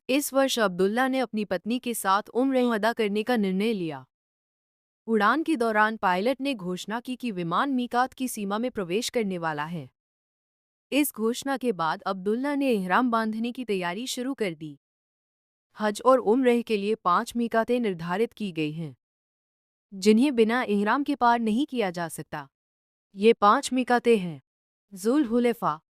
इस वर्ष अब्दुल्ला ने अपनी पत्नी के साथ उम्र अदा करने का निर्णय लिया। उड़ान के दौरान पायलट ने घोषणा की कि विमान मीकात की सीमा में प्रवेश करने वाला है। इस घोषणा के बाद अब्दुल्ला ने इहराम बांधने की तैयारी शुरू कर दी। हज और उम्र के लिए 5 मीकातें निर्धारित की गई हैं, जिन्हें बिना इहराम के पार नहीं किया जा सकता। ये 5 मीकातें हैं: जुल हुलैफा,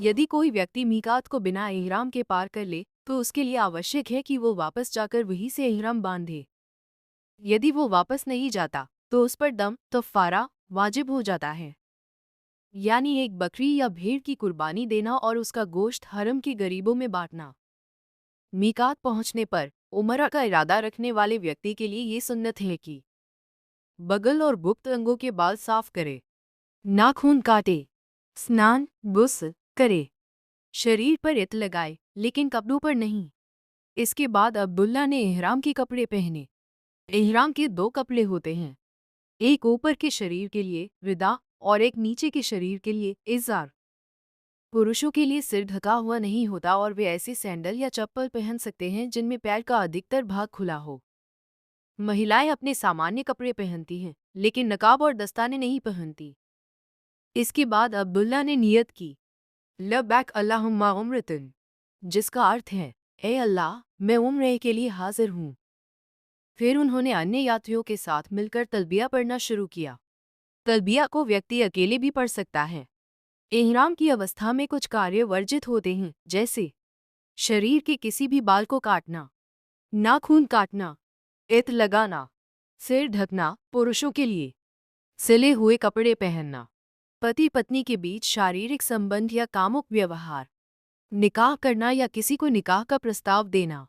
यदि कोई व्यक्ति मीकात को बिना इहराम के पार कर ले तो उसके लिए आवश्यक है कि वो वापस जाकर वहीं से इहराम बांधे। यदि वो वापस नहीं जाता तो उस पर दम कफ़ारा वाजिब हो जाता है, यानी एक बकरी या भेड़ की कुर्बानी देना और उसका गोश्त हरम के गरीबों में बांटना। मीकात पहुंचने पर उम्रा का इरादा रखने वाले व्यक्ति के लिए ये सुन्नत है कि बगल और गुप्त अंगों के बाल साफ करे, नाखून काटे, स्नान गुस्ल करे, शरीर पर इत्र लगाए लेकिन कपड़ों पर नहीं। इसके बाद अब्दुल्ला ने इहराम के कपड़े पहने। इहराम के 2 कपड़े होते हैं, एक ऊपर के शरीर के लिए रिदा और एक नीचे के शरीर के लिए इज़ार। पुरुषों के लिए सिर ढका हुआ नहीं होता और वे ऐसे सैंडल या चप्पल पहन सकते हैं जिनमें पैर का अधिकतर भाग खुला हो। महिलाएं अपने सामान्य कपड़े पहनती हैं, लेकिन नकाब और दस्ताने नहीं पहनती। इसके बाद अब्दुल्ला ने नियत की, लब्बैक अल्लाहुम्मा उम्रतन, जिसका अर्थ है, ए अल्लाह, मैं उम्रे के लिए हाजिर हूँ। फिर उन्होंने अन्य यात्रियों के साथ मिलकर तलबिया पढ़ना शुरू किया। तलबिया को व्यक्ति अकेले भी पढ़ सकता है। इहराम की अवस्था में कुछ कार्य वर्जित होते हैं, जैसे शरीर के किसी भी बाल को काटना, नाखून काटना, इत्र लगाना, सिर ढकना पुरुषों के लिए, सिले हुए कपड़े पहनना, पति पत्नी के बीच शारीरिक संबंध या कामुक व्यवहार, निकाह करना या किसी को निकाह का प्रस्ताव देना,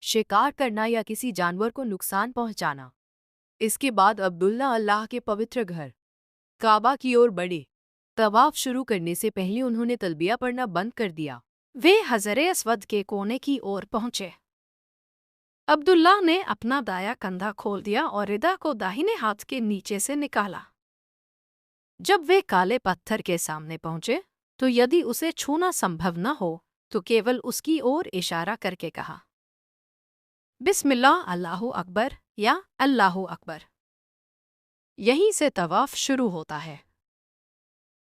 शिकार करना या किसी जानवर को नुकसान पहुंचाना। इसके बाद अब्दुल्ला अल्लाह के पवित्र घर काबा की ओर बढ़े। तवाफ शुरू करने से पहले उन्होंने तलबिया पढ़ना बंद कर दिया। वे हजरे अस्वद के कोने की ओर पहुंचे। अब्दुल्ला ने अपना दाया कंधा खोल दिया और रिदा को दाहिने हाथ के नीचे से निकाला। जब वे काले पत्थर के सामने पहुंचे तो यदि उसे छूना संभव न हो तो केवल उसकी ओर इशारा करके कहा, बिस्मिल्लाह अल्लाहु अकबर या अल्लाहु अकबर। यहीं से तवाफ शुरू होता है।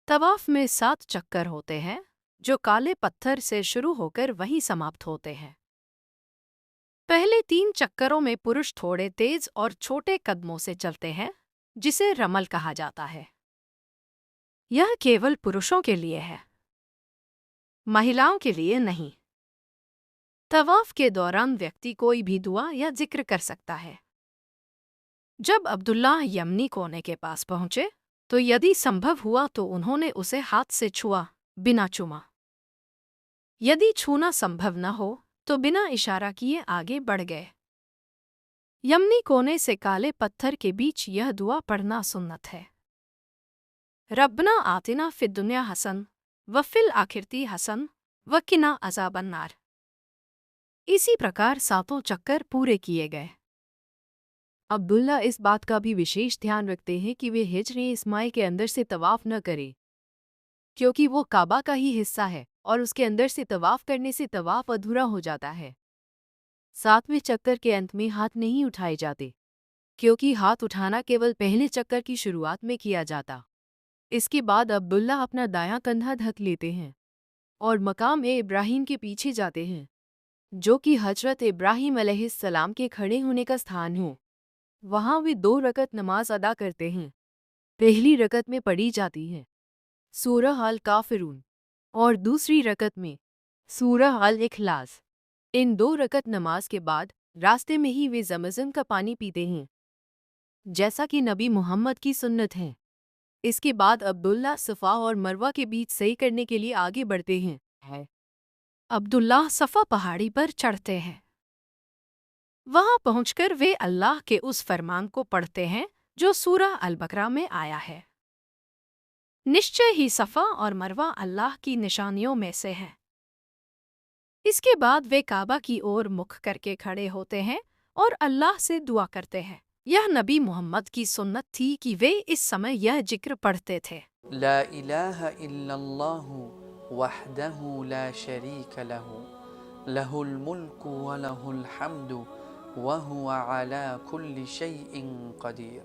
तवाफ में 7 चक्कर होते हैं, जो काले पत्थर से शुरू होकर वहीं समाप्त होते हैं। पहले 3 चक्करों में पुरुष थोड़े तेज और छोटे कदमों से चलते हैं, जिसे रमल कहा जाता है। यह केवल पुरुषों के लिए है, महिलाओं के लिए नहीं। तवाफ के दौरान व्यक्ति कोई भी दुआ या जिक्र कर सकता है। जब अब्दुल्ला यमनी कोने के पास पहुंचे तो यदि संभव हुआ तो उन्होंने उसे हाथ से छुआ, बिना चूमा। यदि छूना संभव न हो तो बिना इशारा किए आगे बढ़ गए। यमनी कोने से काले पत्थर के बीच यह दुआ पढ़ना सुन्नत है, रब्बना आतिना फिद दुनिया हसन व फिल आखिरती हसन व किना अज़ाबन नार। इसी प्रकार 7 चक्कर पूरे किए गए। अब्दुल्ला इस बात का भी विशेष ध्यान रखते हैं कि वे हिज्र इस्माइल के अंदर से तवाफ न करें, क्योंकि वो काबा का ही हिस्सा है और उसके अंदर से तवाफ करने से तवाफ अधूरा हो जाता है। 7वें चक्कर के अंत में हाथ नहीं उठाए जाते, क्योंकि हाथ उठाना केवल पहले चक्कर की शुरुआत में किया जाता। इसके बाद अब्दुल्ला अपना दायां कंधा ढक लेते हैं और मकाम इब्राहिम के पीछे जाते हैं, जो कि हजरत इब्राहिम अलैहिस्सलाम के खड़े होने का स्थान हो। वहाँ वे 2 रकत नमाज अदा करते हैं। पहली रकत में पढ़ी जाती है सूरह अल काफिरून और दूसरी रकत में सूरह अल इखलास। इन 2 रकत नमाज के बाद रास्ते में ही वे ज़मज़म का पानी पीते हैं, जैसा कि नबी मोहम्मद की सुन्नत है। इसके बाद अब्दुल्ला सफ़ा और मरवा के बीच सही करने के लिए आगे बढ़ते हैं। अब्दुल्ला सफ़ा पहाड़ी पर चढ़ते हैं। वहां पहुंचकर वे अल्लाह के उस फरमान को पढ़ते हैं जो सूरह अल बकरा में आया है, निश्चय ही सफ़ा और मरवा अल्लाह की निशानियों में से है। इसके बाद वे काबा की ओर मुख करके खड़े होते हैं और अल्लाह से दुआ करते हैं। यह नबी मोहम्मद की सुन्नत थी कि वे इस समय यह जिक्र पढ़ते थे, ला इलाहा इल्लल्लाहु वहदहु ला शरीक लहु लहुल मुल्कु व लहुल हम्दु व हुवा अला कुल्लि शैइन क़दीर।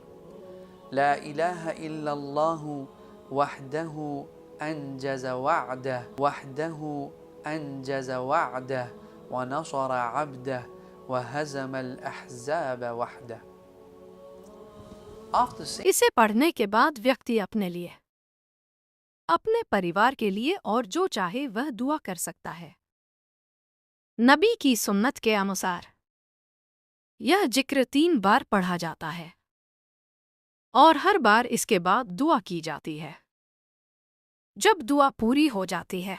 ला इलाहा इल्लल्लाहु वहदहु अनजज़ वअदह व नसर अब्दह व हज़मल अहज़ाब वहदह। इसे पढ़ने के बाद व्यक्ति अपने लिए, अपने परिवार के लिए और जो चाहे वह दुआ कर सकता है। नबी की सुन्नत के अनुसार यह जिक्र 3 बार पढ़ा जाता है और हर बार इसके बाद दुआ की जाती है। जब दुआ पूरी हो जाती है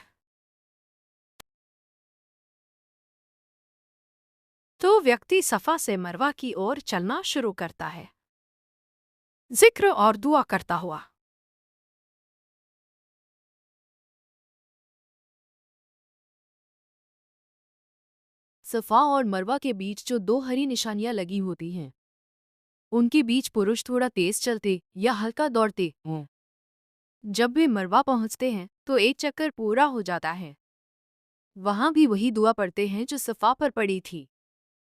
तो व्यक्ति सफा से मरवा की ओर चलना शुरू करता है, जिक्र और दुआ करता हुआ। सफा और मरवा के बीच जो 2 हरी निशानियां लगी होती हैं, उनके बीच पुरुष थोड़ा तेज चलते या हल्का दौड़ते हों। जब वे मरवा पहुंचते हैं तो 1 चक्कर पूरा हो जाता है। वहां भी वही दुआ पढ़ते हैं जो सफा पर पड़ी थी,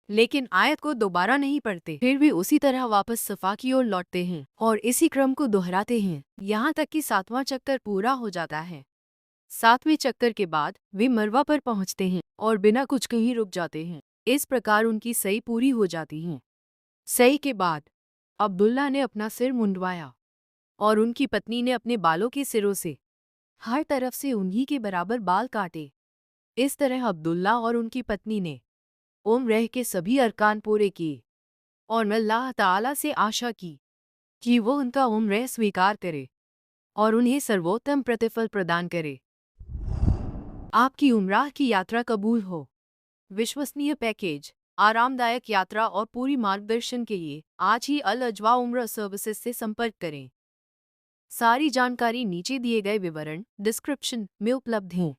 लेकिन आयत को दोबारा नहीं पढ़ते। फिर भी उसी तरह वापस सफा की ओर लौटते हैं और इसी क्रम को दोहराते हैं यहाँ तक कि 7वां चक्कर पूरा हो जाता है। 7वें चक्कर के बाद वे मरवा पर पहुंचते हैं और बिना कुछ कहीं रुक जाते हैं। इस प्रकार उनकी सई पूरी हो जाती है। सई के बाद अब्दुल्ला ने अपना सिर मुंडवाया और उनकी पत्नी ने अपने बालों के सिरों से हर तरफ से उन्हीं के बराबर बाल काटे। इस तरह अब्दुल्ला और उनकी पत्नी ने उम्रह के सभी अरकान पूरे किए और अल्लाह ताला से आशा की कि वो उनका उम्रह स्वीकार करे और उन्हें सर्वोत्तम प्रतिफल प्रदान करे। आपकी उम्राह की यात्रा कबूल हो। विश्वसनीय पैकेज, आरामदायक यात्रा और पूरी मार्गदर्शन के लिए आज ही अल अजवा उम्र सर्विसेज से संपर्क करें। सारी जानकारी नीचे दिए गए विवरण डिस्क्रिप्शन में उपलब्ध है।